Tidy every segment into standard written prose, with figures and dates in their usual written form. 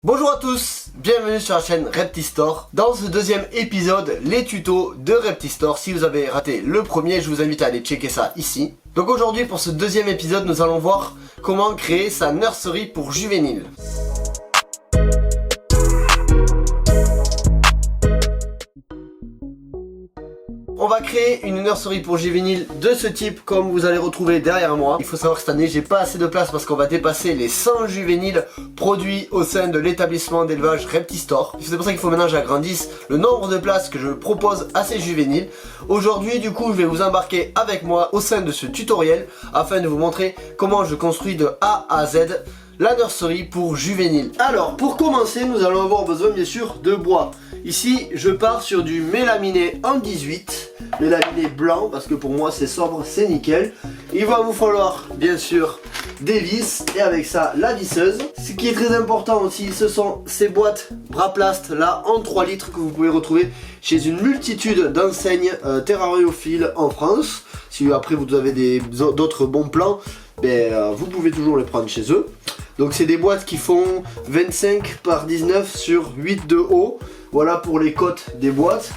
Bonjour à tous, bienvenue sur la chaîne Reptistore. Dans ce deuxième épisode, les tutos de Reptistore. Si vous avez raté le premier, je vous invite à aller checker ça ici. Donc aujourd'hui, pour ce deuxième épisode, nous allons voir comment créer sa nursery pour juvéniles. On va créer une nursery pour juvéniles de ce type comme vous allez retrouver derrière moi. Il faut savoir que cette année j'ai pas assez de place parce qu'on va dépasser les 100 juvéniles produits au sein de l'établissement d'élevage Reptistore. C'est pour ça qu'il faut maintenant que j'agrandisse le nombre de places que je propose à ces juvéniles. Aujourd'hui du coup je vais vous embarquer avec moi au sein de ce tutoriel afin de vous montrer comment je construis de A à Z la nursery pour juvéniles. Alors pour commencer nous allons avoir besoin bien sûr de bois. Ici je pars sur du mélaminé en 18, mélaminé blanc parce que pour moi c'est sobre, c'est nickel. Il va vous falloir bien sûr des vis et avec ça la visseuse. Ce qui est très important aussi ce sont ces boîtes Braplast là en 3 litres que vous pouvez retrouver chez une multitude d'enseignes terrariophiles en France. Si après vous avez d'autres bons plans, vous pouvez toujours les prendre chez eux. Donc c'est des boîtes qui font 25 par 19 sur 8 de haut. Voilà pour les côtes des boîtes.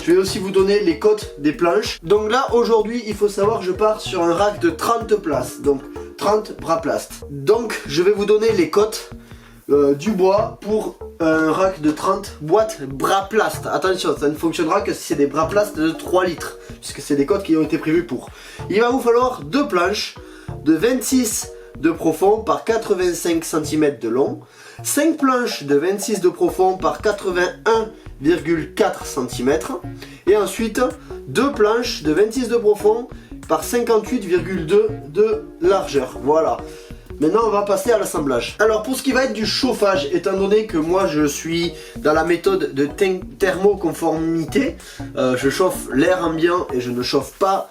Je vais aussi vous donner les côtes des planches. Donc là aujourd'hui il faut savoir que je pars sur un rack de 30 places. Donc 30 Braplast. Donc je vais vous donner les côtes du bois pour un rack de 30 boîtes Braplast. Attention, ça ne fonctionnera que si c'est des Braplast de 3 litres. Puisque c'est des côtes qui ont été prévues pour. Il va vous falloir 2 planches de 26 de profond par 85 cm de long, 5 planches de 26 de profond par 81,4 cm et ensuite 2 planches de 26 de profond par 58,2 de largeur. Voilà. Maintenant on va passer à l'assemblage. Alors pour ce qui va être du chauffage, étant donné que moi je suis dans la méthode de thermoconformité, je chauffe l'air ambiant et je ne chauffe pas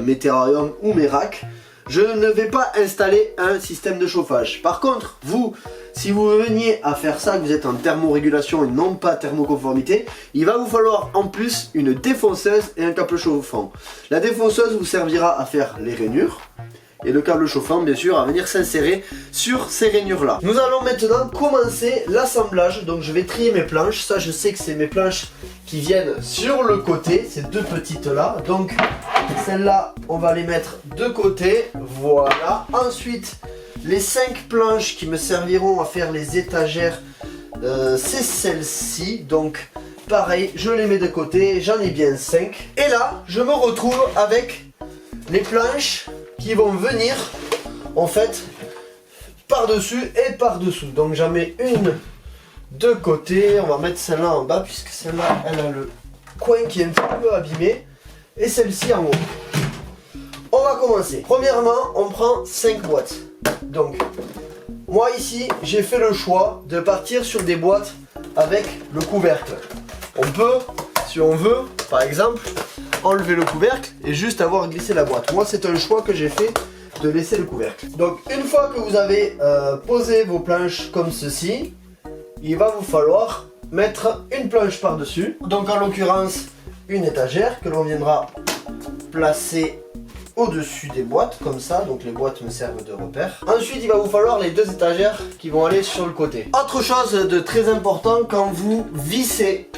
mes terrariums ou mes racks. Je ne vais pas installer un système de chauffage. Par contre, vous, si vous veniez à faire ça, que vous êtes en thermorégulation et non pas thermoconformité, il va vous falloir en plus une défonceuse et un câble chauffant. La défonceuse vous servira à faire les rainures. Et le câble chauffant, bien sûr, à venir s'insérer sur ces rainures-là. Nous allons maintenant commencer l'assemblage. Donc je vais trier mes planches. Ça, je sais que c'est mes planches qui viennent sur le côté. Ces deux petites-là. Donc celles-là, on va les mettre de côté. Voilà. Ensuite, les 5 planches qui me serviront à faire les étagères, c'est celles-ci. Donc pareil, je les mets de côté. J'en ai bien 5. Et là, je me retrouve avec les planches qui vont venir en fait par-dessus et par-dessous. Donc j'en mets une de côté, on va mettre celle-là en bas puisque celle-là elle a le coin qui est un petit peu abîmé et celle-ci en haut. On va commencer. Premièrement, on prend 5 boîtes. Donc moi ici j'ai fait le choix de partir sur des boîtes avec le couvercle. On peut, si on veut, par exemple, enlever le couvercle et juste avoir glissé la boîte. Moi c'est un choix que j'ai fait de laisser le couvercle. Donc une fois que vous avez posé vos planches comme ceci, il va vous falloir mettre une planche par dessus. Donc en l'occurrence une étagère que l'on viendra placer au-dessus des boîtes comme ça, donc les boîtes me servent de repère. Ensuite il va vous falloir les 2 étagères qui vont aller sur le côté. Autre chose de très important, quand vous vissez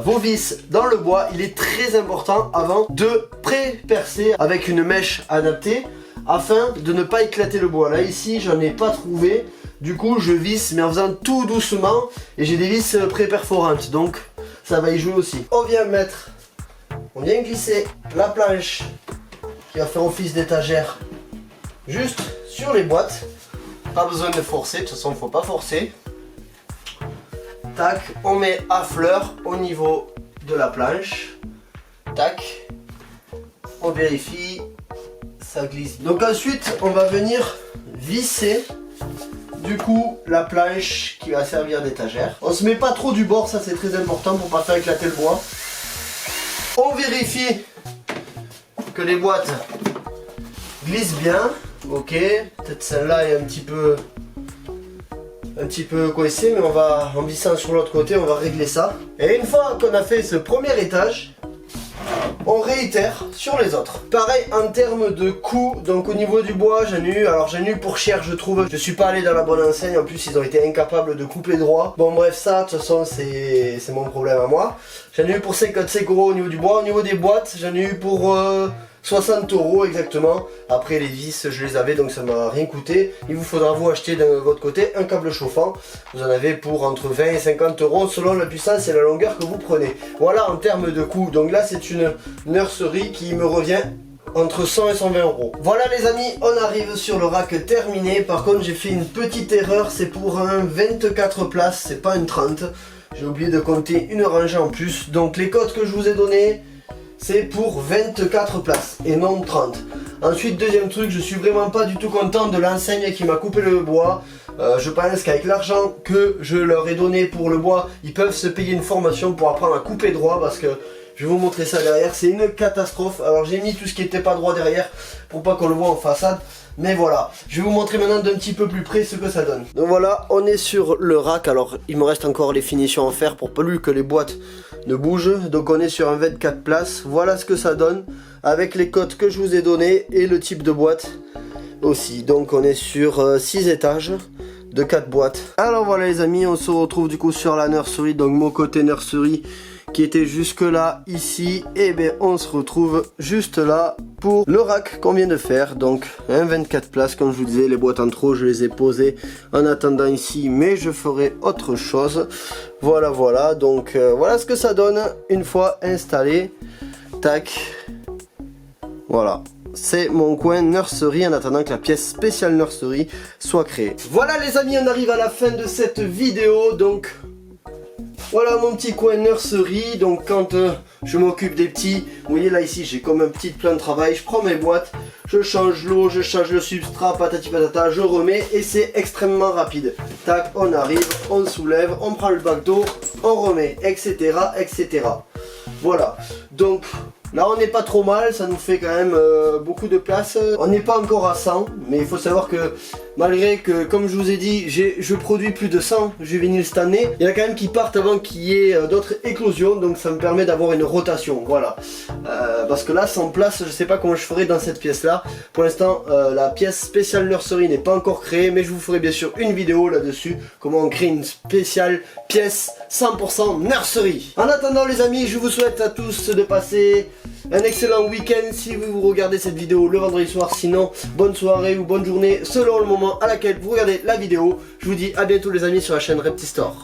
vos vis dans le bois, il est très important avant de pré-percer avec une mèche adaptée afin de ne pas éclater le bois. Là ici j'en ai pas trouvé, du coup je visse mais en faisant tout doucement et j'ai des vis pré-perforantes donc ça va y jouer aussi. On vient glisser la planche qui va faire office d'étagère juste sur les boîtes. Pas besoin de forcer, de toute façon il ne faut pas forcer. Tac, on met à fleur au niveau de la planche. Tac, on vérifie, ça glisse. Donc ensuite on va venir visser du coup la planche qui va servir d'étagère. On se met pas trop du bord, ça c'est très important pour pas faire éclater le bois. On vérifie que les boîtes glissent bien. Ok, peut-être celle-là est un petit peu coincée, mais en vissant sur l'autre côté on va régler ça. Et une fois qu'on a fait ce premier étage, on réitère sur les autres. Pareil en termes de coût, donc au niveau du bois j'en ai eu pour cher je trouve. Je suis pas allé dans la bonne enseigne, en plus ils ont été incapables de couper droit. Bon bref, ça de toute façon c'est mon problème à moi. J'en ai eu pour 55 € au niveau du bois. Au niveau des boîtes j'en ai eu pour 60 € exactement. Après les vis je les avais donc ça m'a rien coûté. Il vous faudra vous acheter de votre côté un câble chauffant. Vous en avez pour entre 20 et 50 € selon la puissance et la longueur que vous prenez. Voilà en termes de coût. Donc là c'est une nurserie qui me revient entre 100 et 120 €. Voilà les amis, on arrive sur le rack terminé. Par contre j'ai fait une petite erreur, c'est pour un 24 places, c'est pas une 30. J'ai oublié de compter une rangée en plus. Donc les codes que je vous ai donnés, c'est pour 24 places et non 30. Ensuite, deuxième truc, je suis vraiment pas du tout content de l'enseigne qui m'a coupé le bois. Je pense qu'avec l'argent que je leur ai donné pour le bois, ils peuvent se payer une formation pour apprendre à couper droit parce que je vais vous montrer ça derrière, c'est une catastrophe. Alors j'ai mis tout ce qui n'était pas droit derrière pour pas qu'on le voit en façade. Mais voilà, je vais vous montrer maintenant d'un petit peu plus près ce que ça donne. Donc voilà, on est sur le rack. Alors il me reste encore les finitions à faire pour plus que les boîtes ne bougent. Donc on est sur un 24 places. Voilà ce que ça donne avec les codes que je vous ai donnés et le type de boîte aussi. Donc on est sur 6 étages de 4 boîtes. Alors voilà les amis, on se retrouve du coup sur la nursery. Donc mon côté nursery qui était jusque là ici, et bien on se retrouve juste là pour le rack qu'on vient de faire. Donc un 24 places comme je vous disais, les boîtes en trop je les ai posées en attendant ici, mais je ferai autre chose. Voilà, donc voilà ce que ça donne une fois installé. Tac, voilà. C'est mon coin nursery en attendant que la pièce spéciale nursery soit créée. Voilà les amis, on arrive à la fin de cette vidéo. Donc voilà mon petit coin nursery. Donc quand je m'occupe des petits, vous voyez là ici j'ai comme un petit plan de travail. Je prends mes boîtes, je change l'eau, je change le substrat, patati patata, je remets et c'est extrêmement rapide. Tac, on arrive, on soulève, on prend le bac d'eau, on remet, etc. Voilà, donc là on n'est pas trop mal, ça nous fait quand même beaucoup de place. On n'est pas encore à 100, mais il faut savoir que malgré que, comme je vous ai dit, je produis plus de 100 juvéniles cette année, il y en a quand même qui partent avant qu'il y ait d'autres éclosions, donc ça me permet d'avoir une rotation, voilà. Parce que là, sans place, je sais pas comment je ferai dans cette pièce-là. Pour l'instant, la pièce spéciale nursery n'est pas encore créée, mais je vous ferai bien sûr une vidéo là-dessus, comment on crée une spéciale pièce 100% nursery. En attendant les amis, je vous souhaite à tous de passer un excellent week-end si vous regardez cette vidéo le vendredi soir. Sinon, bonne soirée ou bonne journée selon le moment à laquelle vous regardez la vidéo. Je vous dis à bientôt les amis sur la chaîne Repti Store.